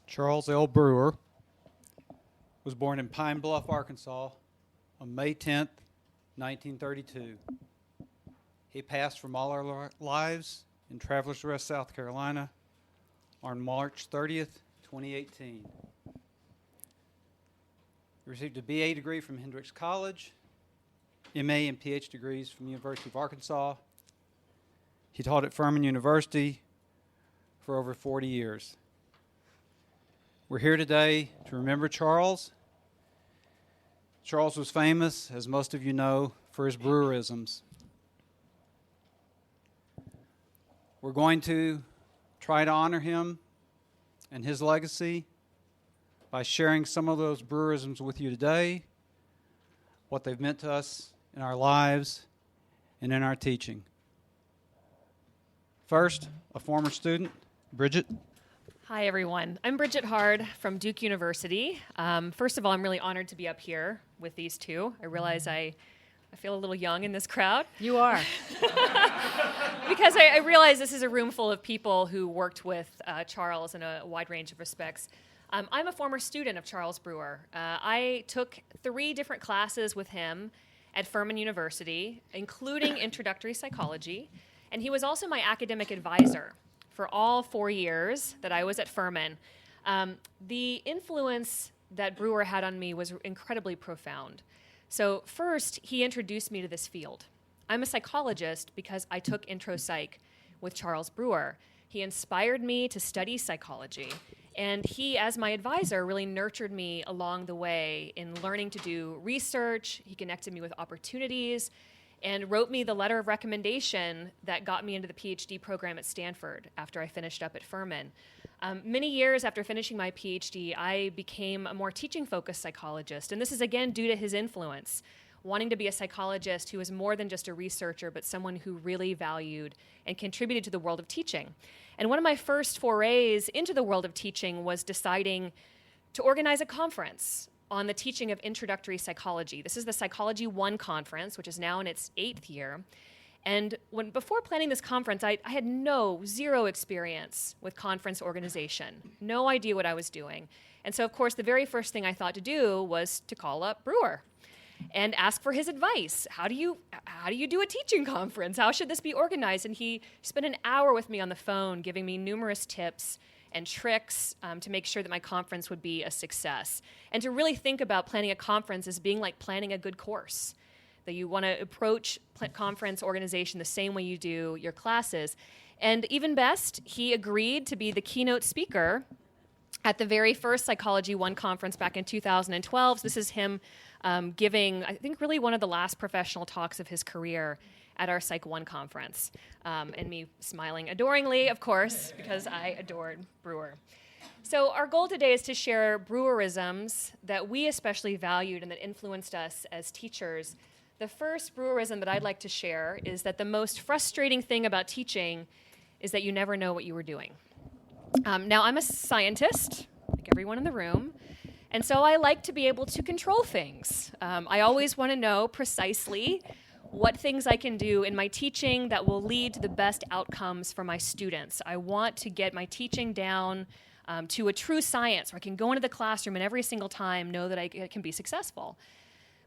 Charles L. Brewer was born in Pine Bluff, Arkansas on May 10th, 1932. He passed from all our lives in Travelers Rest, South Carolina on March 30th, 2018. He received a BA degree from Hendrix College, MA and PhD degrees from the University of Arkansas. He taught at Furman University for over 40 years. We're here today to remember Charles. Charles was famous, as most of you know, for his brewerisms. We're going to try to honor him and his legacy by sharing some of those brewerisms with you today, what they've meant to us in our lives and in our teaching. First, a former student, Bridgette. Hi, everyone. I'm Bridgette Hard from Duke University. First of all, I'm really honored to be up here with these two. I realize I feel a little young in this crowd. You are. Because I realize this is a room full of people who worked with Charles in a wide range of respects. I'm a former student of Charles Brewer. I took 3 different classes with him at Furman University, including introductory psychology, and he was also my academic advisor for all 4 years that I was at Furman. The influence that Brewer had on me was incredibly profound. So first, he introduced me to this field. I'm a psychologist because I took intro psych with Charles Brewer. He inspired me to study psychology, and he, as my advisor, really nurtured me along the way in learning to do research. He connected me with opportunities and wrote me the letter of recommendation that got me into the PhD program at Stanford after I finished up at Furman. Many years after finishing my PhD, I became a more teaching-focused psychologist, and this is again due to his influence, wanting to be a psychologist who was more than just a researcher, but someone who really valued and contributed to the world of teaching. And one of my first forays into the world of teaching was deciding to organize a conference on the teaching of introductory psychology. This is the Psychology 1 conference, which is now in its 8th year. And before planning this conference, I had zero experience with conference organization, no idea what I was doing. And so, of course, the very first thing I thought to do was to call up Brewer and ask for his advice. How do you do a teaching conference? How should this be organized? And he spent an hour with me on the phone, giving me numerous tips and tricks to make sure that my conference would be a success. And to really think about planning a conference as being like planning a good course, that you want to approach conference organization the same way you do your classes. And even best, he agreed to be the keynote speaker at the very first Psychology 1 conference back in 2012. So this is him giving, I think, really one of the last professional talks of his career at our Psych 1 conference. And me smiling adoringly, of course, because I adored Brewer. So our goal today is to share Brewerisms that we especially valued and that influenced us as teachers. The first Brewerism that I'd like to share is that the most frustrating thing about teaching is that you never know what you were doing. Now, I'm a scientist, like everyone in the room, and so I like to be able to control things. I always want to know precisely what things I can do in my teaching that will lead to the best outcomes for my students. I want to get my teaching down to a true science where I can go into the classroom and every single time know that I can be successful.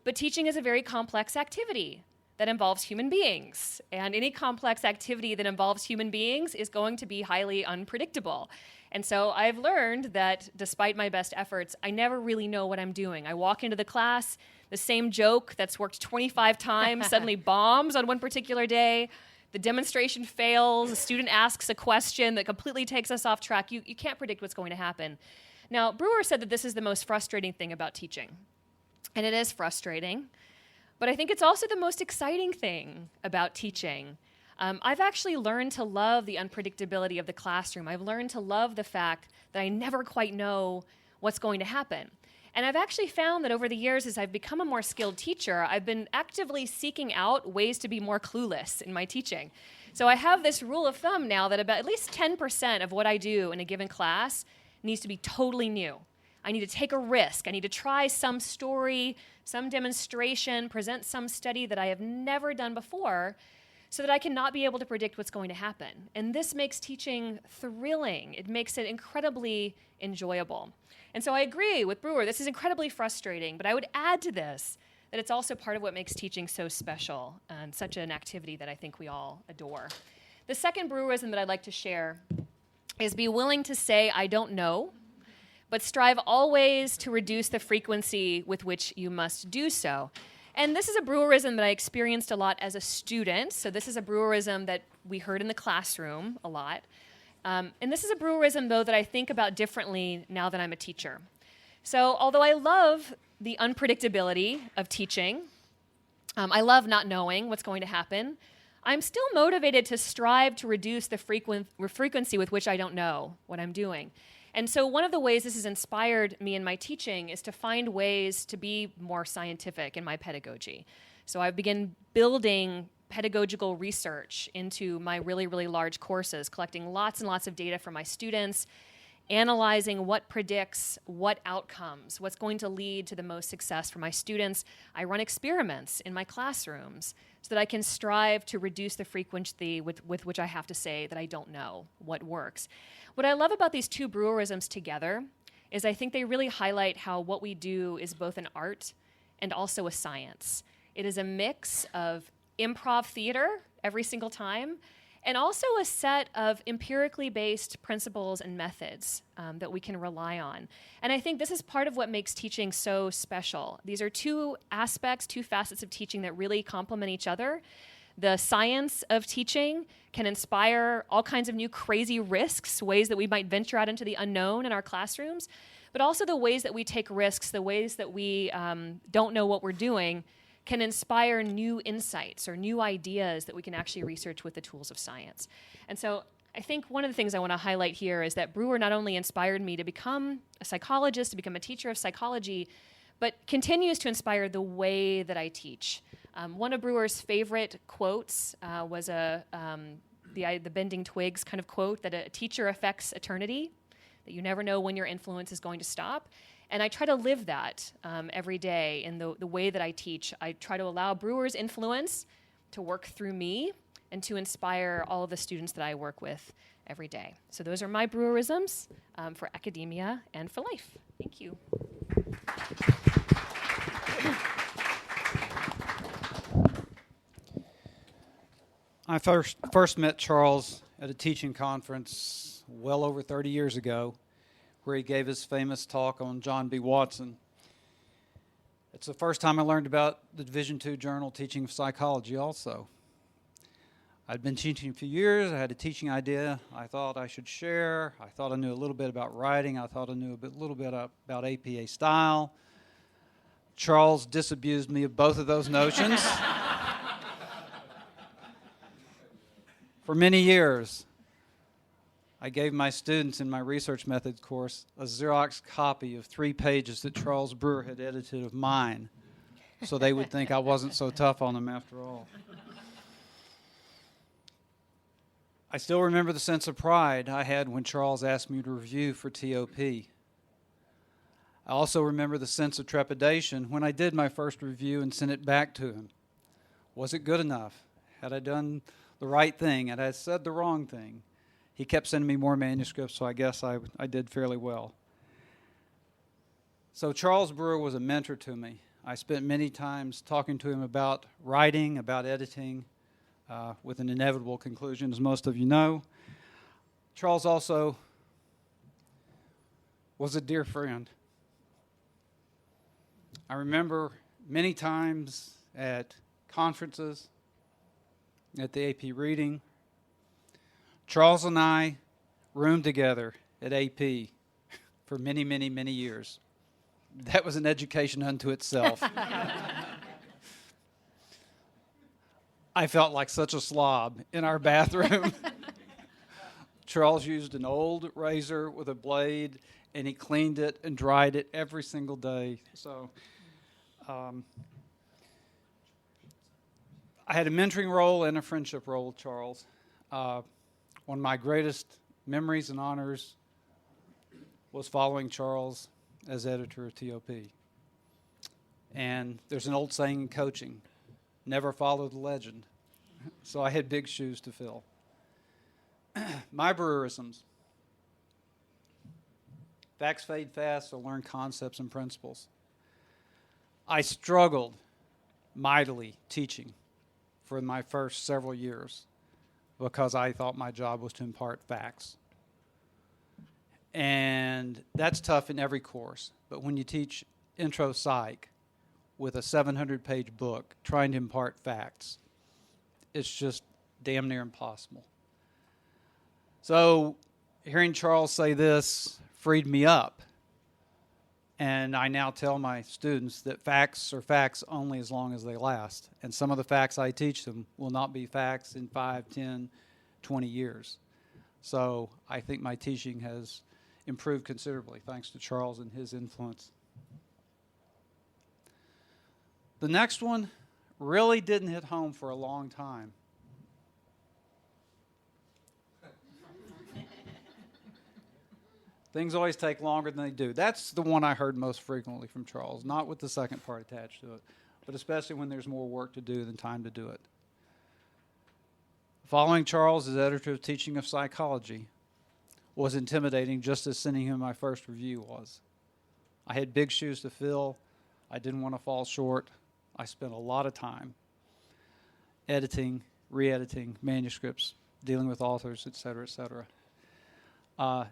But teaching is a very complex activity that involves human beings. And any complex activity that involves human beings is going to be highly unpredictable. And so I've learned that despite my best efforts, I never really know what I'm doing. I walk into the class, the same joke that's worked 25 times suddenly bombs on one particular day. The demonstration fails. A student asks a question that completely takes us off track. You can't predict what's going to happen. Now, Brewer said that this is the most frustrating thing about teaching. And it is frustrating, but I think it's also the most exciting thing about teaching. I've actually learned to love the unpredictability of the classroom. I've learned to love the fact that I never quite know what's going to happen. And I've actually found that over the years, as I've become a more skilled teacher, I've been actively seeking out ways to be more clueless in my teaching. So I have this rule of thumb now that about at least 10% of what I do in a given class needs to be totally new. I need to take a risk. I need to try some story, some demonstration, present some study that I have never done before, so that I can not be able to predict what's going to happen. And this makes teaching thrilling. It makes it incredibly enjoyable. And so I agree with Brewer, this is incredibly frustrating, but I would add to this that it's also part of what makes teaching so special and such an activity that I think we all adore. The second Brewerism that I'd like to share is be willing to say, I don't know, but strive always to reduce the frequency with which you must do so. And this is a Brewerism that I experienced a lot as a student. So this is a Brewerism that we heard in the classroom a lot. And this is a Brewerism, though, that I think about differently now that I'm a teacher. So although I love the unpredictability of teaching, I love not knowing what's going to happen, I'm still motivated to strive to reduce the frequency with which I don't know what I'm doing. And so one of the ways this has inspired me in my teaching is to find ways to be more scientific in my pedagogy. So I've begun building pedagogical research into my really, really large courses, collecting lots and lots of data from my students, analyzing what predicts what outcomes, what's going to lead to the most success for my students. I run experiments in my classrooms so that I can strive to reduce the frequency with which I have to say that I don't know what works. What I love about these two Brewerisms together is I think they really highlight how what we do is both an art and also a science. It is a mix of improv theater every single time, and also a set of empirically based principles and methods that we can rely on. And I think this is part of what makes teaching so special. These are two aspects, two facets of teaching that really complement each other. The science of teaching can inspire all kinds of new crazy risks, ways that we might venture out into the unknown in our classrooms, but also the ways that we take risks, the ways that we don't know what we're doing, can inspire new insights or new ideas that we can actually research with the tools of science. And so I think one of the things I want to highlight here is that Brewer not only inspired me to become a psychologist, to become a teacher of psychology, but continues to inspire the way that I teach. One of Brewer's favorite quotes was the bending twigs kind of quote that a teacher affects eternity, that you never know when your influence is going to stop. And I try to live that every day in the way that I teach. I try to allow Brewer's influence to work through me and to inspire all of the students that I work with every day. So those are my Brewerisms for academia and for life. Thank you. I first met Charles at a teaching conference well over 30 years ago, where he gave his famous talk on John Batson. It's the first time I learned about the Division II Journal Teaching of Psychology also. I'd been teaching a few years. I had a teaching idea I thought I should share. I thought I knew a little bit about writing. I thought I knew a little bit about APA style. Charles disabused me of both of those notions. For many years, I gave my students in my research methods course a Xerox copy of 3 pages that Charles Brewer had edited of mine, so they would think I wasn't so tough on them after all. I still remember the sense of pride I had when Charles asked me to review for TOP. I also remember the sense of trepidation when I did my first review and sent it back to him. Was it good enough? Had I done the right thing? Had I said the wrong thing? He kept sending me more manuscripts, so I guess I did fairly well. So Charles Brewer was a mentor to me. I spent many times talking to him about writing, about editing, with an inevitable conclusion, as most of you know. Charles also was a dear friend. I remember many times at conferences, at the AP reading, Charles and I roomed together at AP for many, many, many years. That was an education unto itself. I felt like such a slob in our bathroom. Charles used an old razor with a blade, and he cleaned it and dried it every single day. So I had a mentoring role and a friendship role with Charles. One of my greatest memories and honors was following Charles as editor of TOP. And there's an old saying in coaching, never follow the legend, So I had big shoes to fill. My Brewerisms. Facts fade fast, so learn concepts and principles. I struggled mightily teaching for my first several years because I thought my job was to impart facts. And that's tough in every course. But when you teach intro psych with a 700-page book trying to impart facts, it's just damn near impossible. So hearing Charles say this freed me up. And I now tell my students that facts are facts only as long as they last. And some of the facts I teach them will not be facts in 5, 10, 20 years. So I think my teaching has improved considerably thanks to Charles and his influence. The next one really didn't hit home for a long time. Things always take longer than they do. That's the one I heard most frequently from Charles, not with the second part attached to it, but especially when there's more work to do than time to do it. Following Charles as editor of Teaching of Psychology was intimidating, just as sending him my first review was. I had big shoes to fill. I didn't want to fall short. I spent a lot of time editing, re-editing manuscripts, dealing with authors, et cetera, et cetera.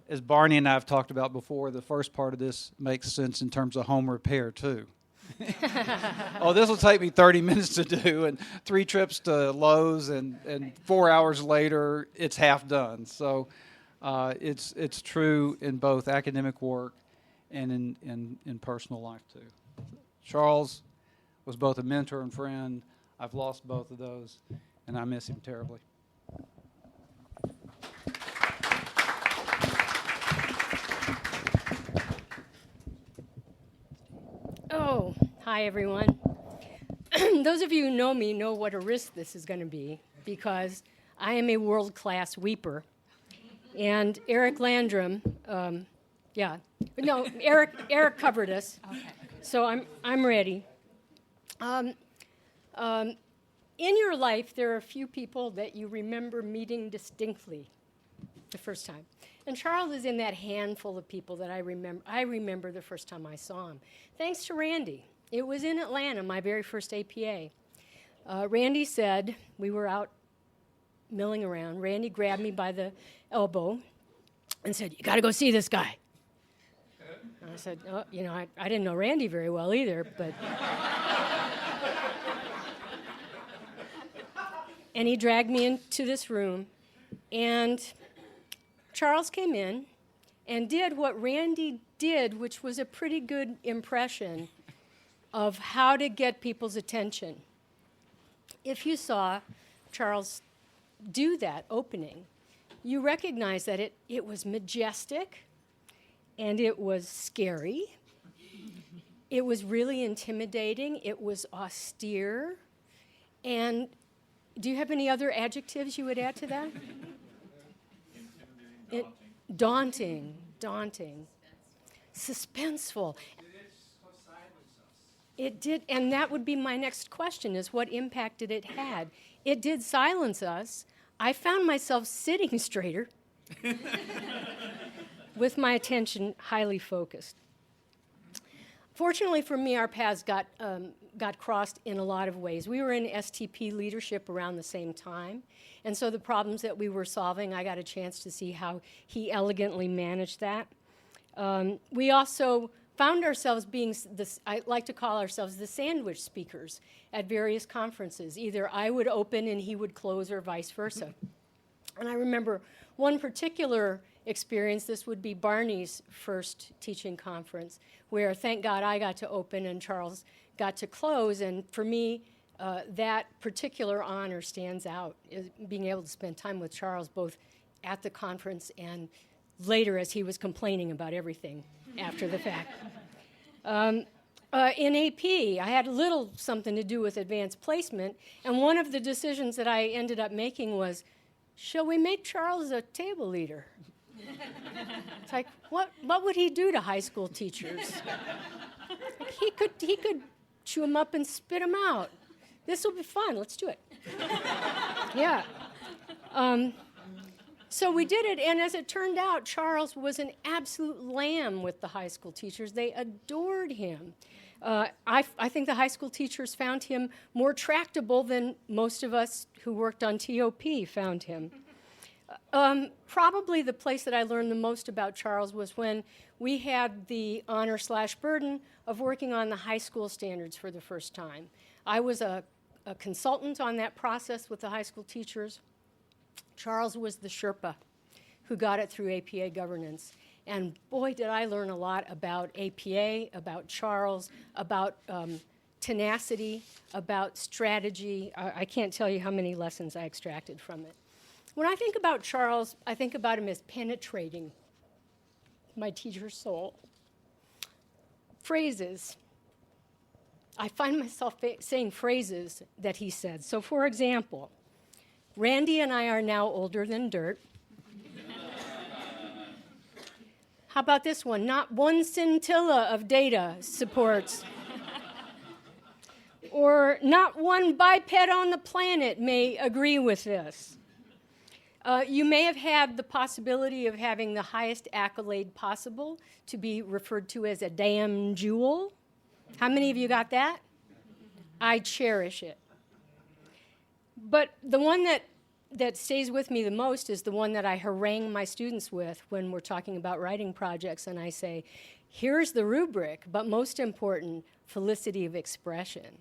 As Barney and I have talked about before, the first part of this makes sense in terms of home repair, too. Oh, this will take me 30 minutes to do, and 3 trips to Lowe's, and 4 hours later, it's half done. So it's true in both academic work and in personal life, too. Charles was both a mentor and friend. I've lost both of those, and I miss him terribly. Oh, hi everyone. Those of you who know me know what a risk this is going to be because I am a world-class weeper. And Eric Landrum, Eric covered us, okay. So I'm ready. In your life, there are a few people that you remember meeting distinctly the first time. And Charles is in that handful of people that I remember the first time I saw him. Thanks to Randy. It was in Atlanta, my very first APA. Randy said, we were out milling around. Randy grabbed me by the elbow and said, "You got to go see this guy." And I said, "Oh, I didn't know Randy very well either, but..." And he dragged me into this room, and Charles came in and did what Randy did, which was a pretty good impression of how to get people's attention. If you saw Charles do that opening, you recognize that it was majestic, and it was scary. It was really intimidating. It was austere. And do you have any other adjectives you would add to that? Daunting. Suspenseful. It did, and that would be my next question, is what impact did it have? It did silence us. I found myself sitting straighter with my attention highly focused. Fortunately for me, our paths got crossed in a lot of ways. We were in STP leadership around the same time, and so the problems that we were solving, I got a chance to see how he elegantly managed that. We also found ourselves being, I like to call ourselves the sandwich speakers at various conferences. Either I would open and he would close, or vice versa. And I remember one particular experience. This would be Barney's first teaching conference, where thank God I got to open and Charles got to close. And for me, that particular honor stands out, is being able to spend time with Charles both at the conference and later as he was complaining about everything after the fact. In AP, I had little something to do with advanced placement, and one of the decisions that I ended up making was, shall we make Charles a table leader? It's like, what would he do to high school teachers? He could chew them up and spit them out. This will be fun. Let's do it. Yeah. So we did it, and as it turned out, Charles was an absolute lamb with the high school teachers. They adored him. I think the high school teachers found him more tractable than most of us who worked on TOP found him. Probably the place that I learned the most about Charles was when we had the honor/burden of working on the high school standards for the first time. I was a consultant on that process with the high school teachers. Charles was the Sherpa who got it through APA governance. And boy, did I learn a lot about APA, about Charles, about tenacity, about strategy. I can't tell you how many lessons I extracted from it. When I think about Charles, I think about him as penetrating my teacher's soul. Phrases. I find myself saying phrases that he said. So, for example, Randy and I are now older than dirt. How about this one? Not one scintilla of data supports. Or not one biped on the planet may agree with this. You may have had the possibility of having the highest accolade possible to be referred to as a damn jewel. How many of you got that? I cherish it. But the one that stays with me the most is the one that I harangue my students with when we're talking about writing projects, and I say, here's the rubric, but most important, felicity of expression.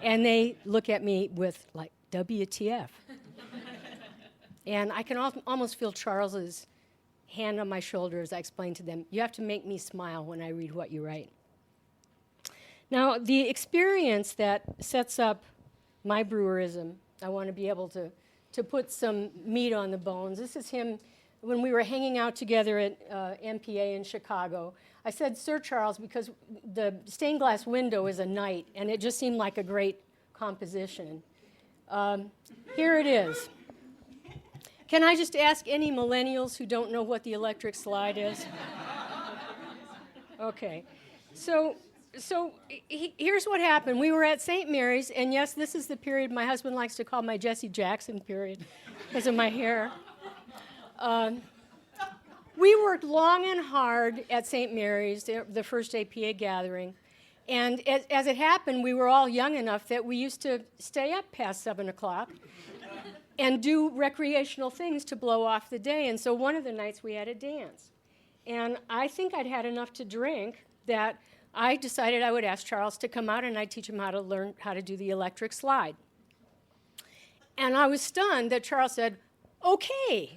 And they look at me with, like, WTF. And I can almost feel Charles's hand on my shoulder as I explain to them, you have to make me smile when I read what you write. Now, the experience that sets up my brewerism, I want to be able to put some meat on the bones. This is him when we were hanging out together at MPA in Chicago. I said, Sir Charles, because the stained glass window is a night, and it just seemed like a great composition. Here it is. Can I just ask any millennials who don't know what the electric slide is? Okay. So here's what happened. We were at St. Mary's, and yes, this is the period my husband likes to call my Jesse Jackson period because of my hair. We worked long and hard at St. Mary's, the first APA gathering, and as it happened, we were all young enough that we used to stay up past 7 o'clock and do recreational things to blow off the day, and so one of the nights we had a dance. And I think I'd had enough to drink that I decided I would ask Charles to come out and I'd teach him how to learn how to do the electric slide. And I was stunned that Charles said, okay.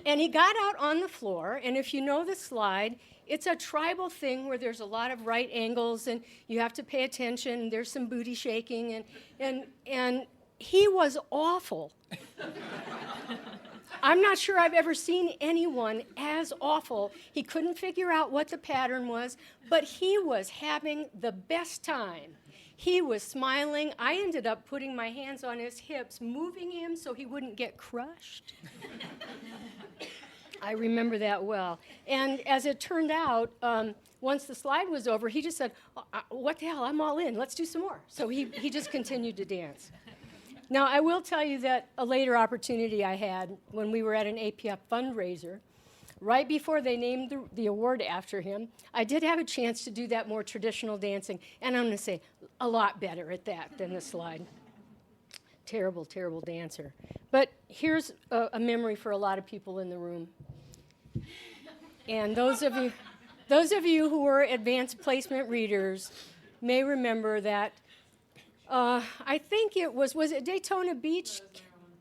And he got out on the floor, and if you know the slide, it's a tribal thing where there's a lot of right angles and you have to pay attention, there's some booty shaking, and he was awful. I'm not sure I've ever seen anyone as awful. He couldn't figure out what the pattern was, but he was having the best time. He was smiling. I ended up putting my hands on his hips, moving him so he wouldn't get crushed. I remember that well. And as it turned out, once the slide was over, he just said, what the hell, I'm all in, let's do some more. So he just continued to dance. Now, I will tell you that a later opportunity I had when we were at an APF fundraiser, right before they named the award after him, I did have a chance to do that more traditional dancing, and I'm going to say a lot better at that than the slide. Terrible, terrible dancer. But here's a memory for a lot of people in the room. And those of you who were advanced placement readers may remember that I think was it Daytona Beach?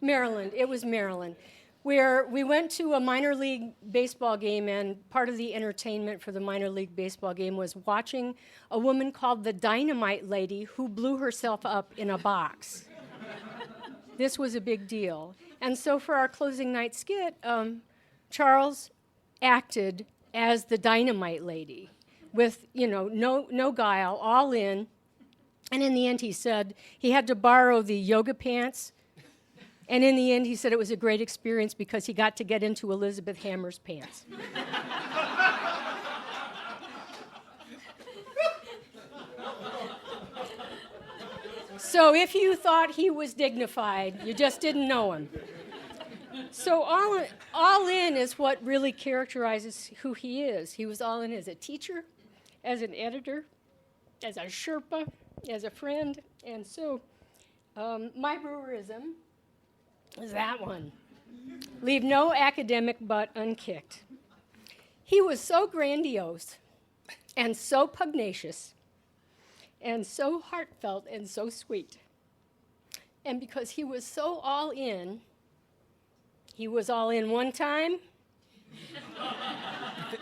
Maryland. It was Maryland, where we went to a minor league baseball game, and part of the entertainment for the minor league baseball game was watching a woman called the Dynamite Lady who blew herself up in a box. This was a big deal. And so for our closing night skit, Charles acted as the Dynamite Lady with, no guile, all in. And in the end, he said he had to borrow the yoga pants. And in the end, he said it was a great experience because he got to get into Elizabeth Hammer's pants. So if you thought he was dignified, you just didn't know him. So all in is what really characterizes who he is. He was all in as a teacher, as an editor, as a Sherpa, as a friend. And so my brewerism is that one. Leave no academic butt unkicked. He was so grandiose and so pugnacious and so heartfelt and so sweet. And because he was so all in, he was all in one time,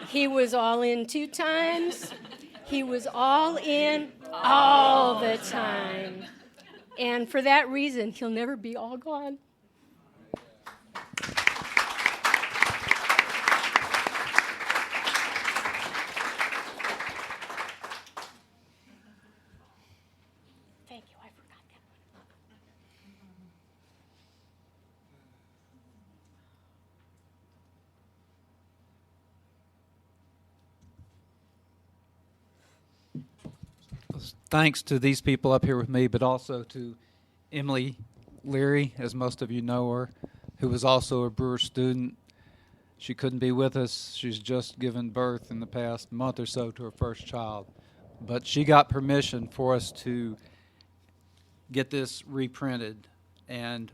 he was all in 2 times, he was all in all the time. And for that reason, he'll never be all gone. Thank you, I forgot that one. Thanks to these people up here with me, but also to Emily Leary, as most of you know her, who was also a Brewer student. She couldn't be with us. She's just given birth in the past month or so to her first child. But she got permission for us to get this reprinted. And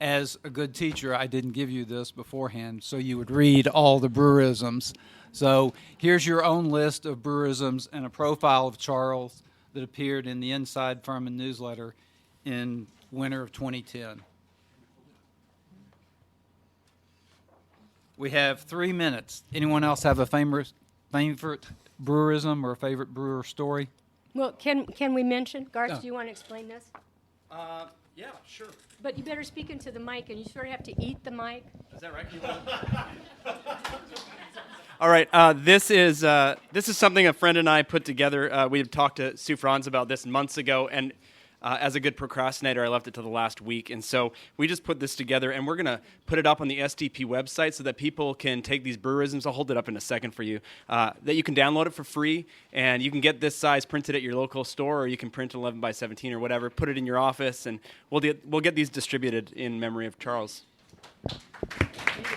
as a good teacher, I didn't give you this beforehand so you would read all the Brewerisms. So here's your own list of Brewerisms and a profile of Charles that appeared in the Inside Furman newsletter in winter of 2010. We have 3 minutes. Anyone else have a favorite brewerism or a favorite brewer story? Well, can we mention, Garth, do you want to explain this? Yeah, sure. But you better speak into the mic, and you sort of have to eat the mic. Is that right? All right. This is something a friend and I put together. We had talked to Sue Franz about this months ago, and as a good procrastinator, I left it to the last week. And so we just put this together, and we're going to put it up on the STP website so that people can take these brewerisms. I'll hold it up in a second for you. That you can download it for free, and you can get this size printed at your local store, or you can print 11 by 17 or whatever, put it in your office, and we'll get these distributed in memory of Charles. Thank you.